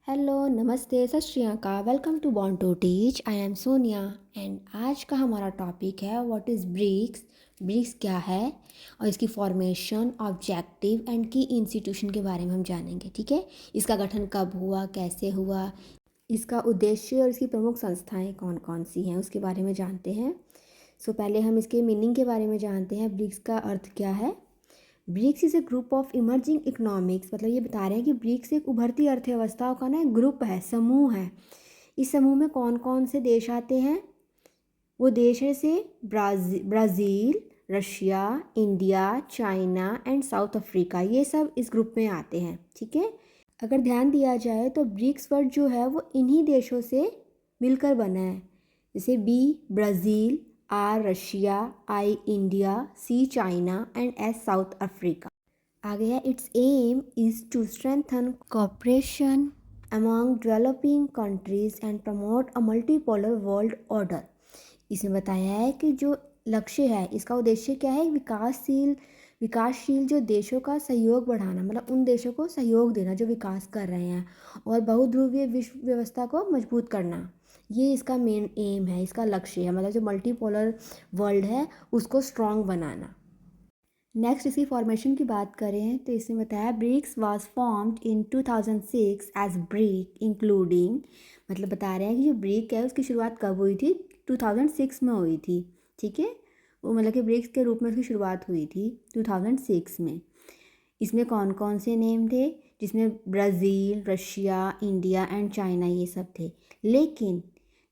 Hello, नमस्ते, सत श्री अकाल, welcome to Born to Teach. I am Sonia and आज का हमारा टॉपिक है व्हाट इज़ ब्रिक्स। ब्रिक्स क्या है और इसकी फॉर्मेशन, ऑब्जेक्टिव एंड की इंस्टीट्यूशन के बारे में हम जानेंगे। ठीक है, इसका गठन कब हुआ, कैसे हुआ, इसका उद्देश्य और इसकी प्रमुख संस्थाएं कौन कौन सी हैं उसके बारे में जानते हैं। पहले हम इसके मीनिंग के बारे में जानते हैं। ब्रिक्स का अर्थ क्या है। BRICS is a group of emerging economics, मतलब ये बता रहे हैं कि ब्रिक्स एक उभरती अर्थव्यवस्थाओं का ना एक ग्रुप है, समूह है। इस समूह में कौन कौन से देश आते हैं। वो देश है से Brazil, Russia, India, China and south Africa, ये सब इस ग्रुप में आते हैं। ठीक है, अगर ध्यान दिया जाए तो ब्रिक्स वर्ड जो है वो इन्हीं देशों से मिलकर बना है। जैसे B Brazil, R Russia, I India, C China and S South Africa. आगे है its aim is to strengthen cooperation among developing countries and promote a multipolar world order. इसमें बताया है कि जो लक्ष्य है, इसका उद्देश्य क्या है, विकासशील जो देशों का सहयोग बढ़ाना, मतलब उन देशों को सहयोग देना जो विकास कर रहे हैं, और बहुध्रुवीय विश्व व्यवस्था को मजबूत करना। ये इसका मेन एम है, इसका लक्ष्य है, मतलब जो मल्टीपोलर वर्ल्ड है उसको स्ट्रॉन्ग बनाना। नेक्स्ट इसकी फॉर्मेशन की बात करें तो इसमें बताया BRICS was formed in 2006 as BRIC including, मतलब बता रहे हैं कि जो ब्रिक है उसकी शुरुआत कब हुई थी, 2006 में हुई थी। ठीक है, वो मतलब कि ब्रिक्स के रूप में उसकी शुरुआत हुई थी 2006 में। इसमें कौन कौन से नेम थे, जिसमें Brazil, Russia, India and China ये सब थे। लेकिन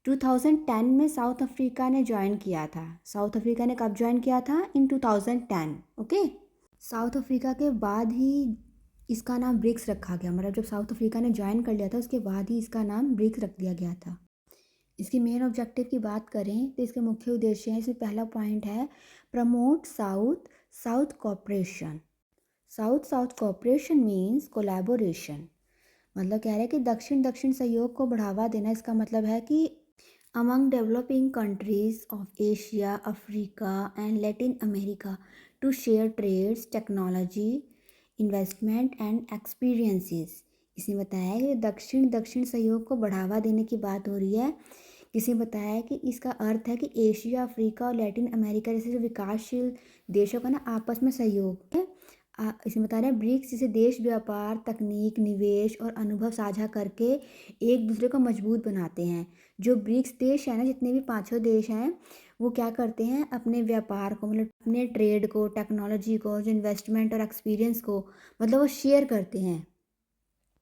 2010 में साउथ अफ्रीका ने ज्वाइन किया था। साउथ अफ्रीका ने कब ज्वाइन किया था, इन 2010। ओके, साउथ अफ्रीका के बाद ही इसका नाम ब्रिक्स रखा गया, मतलब जब साउथ अफ्रीका ने ज्वाइन कर लिया था उसके बाद ही इसका नाम ब्रिक्स रख दिया गया था। इसकी मेन ऑब्जेक्टिव की बात करें तो इसके मुख्य उद्देश्य हैं। इसमें पहला पॉइंट है promote South South cooperation. South South cooperation means collaboration, मतलब कह रहे हैं कि दक्षिण दक्षिण सहयोग को बढ़ावा देना। इसका मतलब है कि among developing countries of Asia, Africa and Latin America to share trades, technology, investment and experiences। इसने बताया है कि दक्षिण दक्षिण सहयोग को बढ़ावा देने की बात हो रही है। किसी ने बताया है कि इसका अर्थ है कि एशिया, अफ्रीका और लैटिन अमेरिका जैसे जो विकासशील देशों का ना आपस में सहयोग है। इसमें बता रहे हैं ब्रिक्स जिसे देश व्यापार, तकनीक, निवेश और अनुभव साझा करके एक दूसरे को मजबूत बनाते हैं। जो ब्रिक्स देश है ना, जितने भी पांचों देश हैं, वो क्या करते हैं, अपने व्यापार को, मतलब अपने ट्रेड को, टेक्नोलॉजी को, जो इन्वेस्टमेंट और एक्सपीरियंस को, मतलब वो शेयर करते हैं।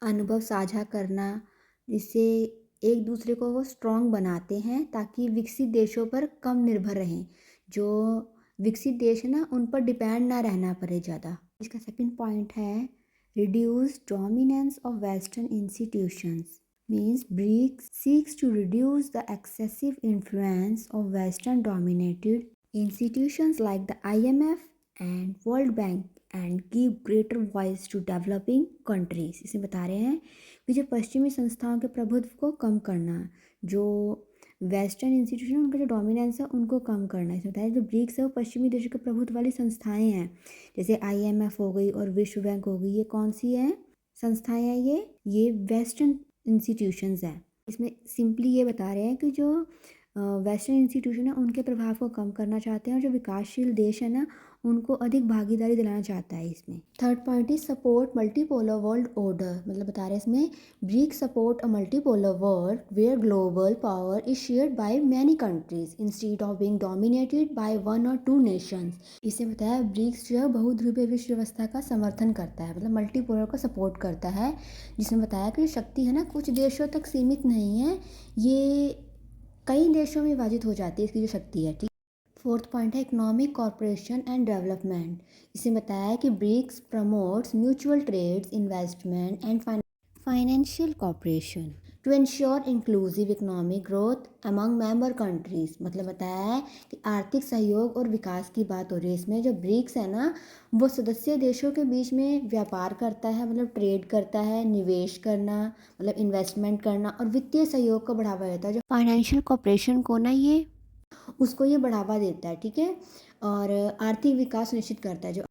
अनुभव साझा करना, जिससे एक दूसरे को वो स्ट्रॉन्ग बनाते हैं ताकि विकसित देशों पर कम निर्भर रहें। जो विकसित देश है ना, उन पर डिपेंड ना रहना पड़े ज़्यादा। इसका सेकंड पॉइंट है reduce dominance of western institutions. Means BRICS seeks to reduce the excessive influence of western dominated institutions like the IMF and World Bank and give greater voice to developing countries। इसे बता रहे हैं कि जो पश्चिमी संस्थाओं के प्रभुत्व को कम करना, जो वेस्टर्न इंस्टीट्यूशन उनका जो डोमिनेंस है उनको कम करना। इसमें बताया जो ब्रिक्स है वो पश्चिमी देशों के प्रभुत्व वाली संस्थाएं हैं, जैसे IMF हो गई और विश्व बैंक हो गई। ये कौन सी हैं संस्थाएं हैं, ये वेस्टर्न इंस्टीट्यूशंस हैं। इसमें सिंपली ये बता रहे हैं कि जो वेस्टर्न इंस्टीट्यूशन है उनके प्रभाव को कम करना चाहते हैं, और जो विकासशील देश है ना उनको अधिक भागीदारी दिलाना चाहता है। इसमें third point is support multipolar world order, मतलब बता रहे हैं इसमें BRICS support a multipolar world where global power is shared by many countries instead of being dominated by one और टू नेशंस। इसे बताया ब्रिक्स जो है बहुध्रुवीय विश्व व्यवस्था का समर्थन करता है, मतलब मल्टीपोलर का सपोर्ट करता है। जिसमें बताया कि शक्ति है ना कुछ देशों तक सीमित नहीं है, ये कई देशों में विभाजित हो जाती है इसकी जो शक्ति है। ठीक, फोर्थ पॉइंट है इकोनॉमिक कॉर्पोरेशन एंड डेवलपमेंट। इसे बताया है कि BRICS promotes mutual trades, investment and financial corporation to ensure inclusive economic growth among member countries. मतलब बताया है कि आर्थिक सहयोग और विकास की बात हो रही है। इसमें जो ब्रिक्स है ना वो सदस्य देशों के बीच में व्यापार करता है, मतलब ट्रेड करता है, निवेश करना, मतलब इन्वेस्टमेंट करना, और वित्तीय सहयोग को बढ़ावा देता है। जो फाइनेंशियल कॉर्पोरेशन को ना ये उसको ये बढ़ावा देता है। ठीक है, और आर्थिक विकास सुनिश्चित करता है। जो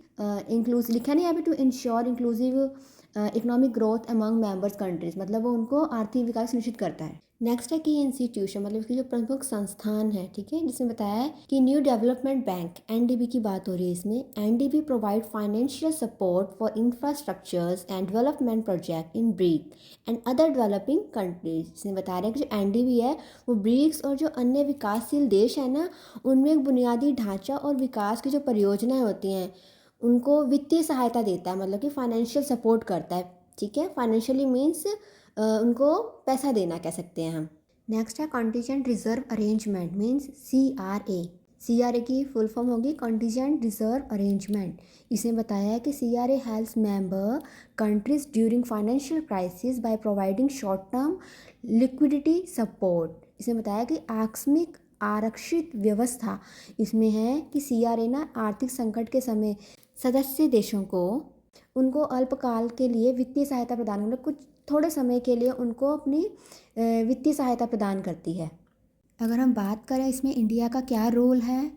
इंक्लूसिव लिखा नहीं यहाँ पे, to ensure inclusive economic growth among members countries, मतलब वो उनको आर्थिक विकास सुनिश्चित करता है। नेक्स्ट है की इंस्टीट्यूशन, मतलब इसके जो प्रमुख संस्थान है, ठीक है, जिसमें बताया है कि न्यू डेवलपमेंट बैंक एनडीबी की बात हो रही है इसमें। NDB provide financial support for infrastructures and development project in BRICS and other developing countries. इसमें बता रहे हैं कि जो एनडीबी है वो ब्रिक्स और जो अन्य विकासशील देश है ना, उनमें एक बुनियादी ढांचा और विकास की जो परियोजनाएं होती हैं उनको वित्तीय सहायता देता है, मतलब कि फाइनेंशियल सपोर्ट करता है। ठीक है, फाइनेंशियली मीन्स उनको पैसा देना कह सकते हैं हम। नेक्स्ट है contingent reserve arrangement means CRA। CRA की फुल फॉर्म होगी कॉन्टीजेंट रिजर्व अरेंजमेंट। इसमें बताया है कि CRA helps member countries during financial crisis by providing short term liquidity support. इसमें बताया कि आकस्मिक आरक्षित व्यवस्था इसमें है कि CRA ना आर्थिक संकट के समय सदस्य देशों को उनको अल्पकाल के लिए वित्तीय सहायता प्रदान, मतलब कुछ थोड़े समय के लिए उनको अपनी वित्तीय सहायता प्रदान करती है। अगर हम बात करें इसमें इंडिया का क्या रोल है,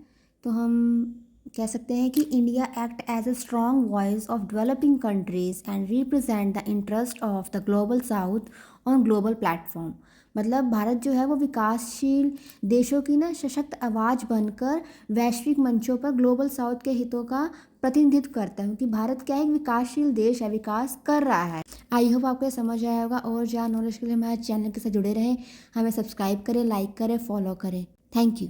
तो हम कह सकते हैं कि India act as a strong voice of developing countries and represent the interest of the global south on global platform. मतलब भारत जो है वो विकासशील देशों की ना सशक्त आवाज़ बनकर वैश्विक मंचों पर ग्लोबल साउथ के हितों का प्रतिनिधित्व करता है, क्योंकि भारत क्या है, एक विकासशील देश है, विकास कर रहा है। आई होप आपको ये समझ आया होगा। और ज़्यादा नॉलेज के लिए हमारे चैनल के साथ जुड़े रहें, हमें सब्सक्राइब करें, लाइक करें, फॉलो करें। Thank you.